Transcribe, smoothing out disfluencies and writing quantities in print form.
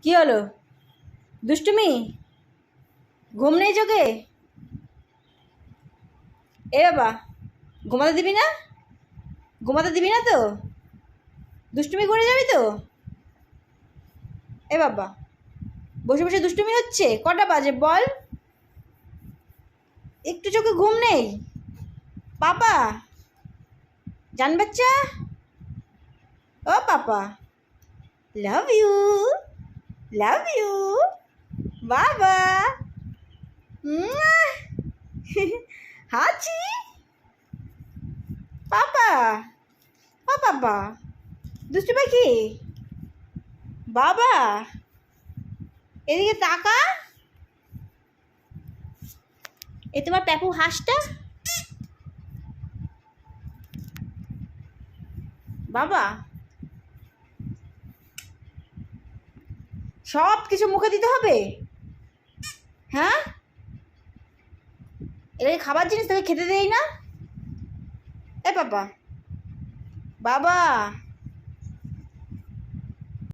কি হলো? দুষ্টুমি? ঘুম নেই চোখে? এ বাবা, ঘুমাতে দিবি না? ঘুমাতে দিবি না তো? দুষ্টুমি করে যাবি তো? এ বাবা, বসে বসে দুষ্টুমি হচ্ছে? কটা বাজে বল? একটু চোখে ঘুম নেই? পাপা, জান বাচ্চা, ও পাপা, লাভ ইউ, লাভ ইউ বাবা। হাঁচি পাপা, ও পাপা, দুষ্টু পাখি বাবা, এদিকে তাকা। এ তোমার প্যাপু হাঁসটা বাবা। সব কিছু মুখে দিতে হবে? হ্যাঁ, এটা খাবার জিনিস, তোকে খেতে দেই না? এ বাবা, বাবা।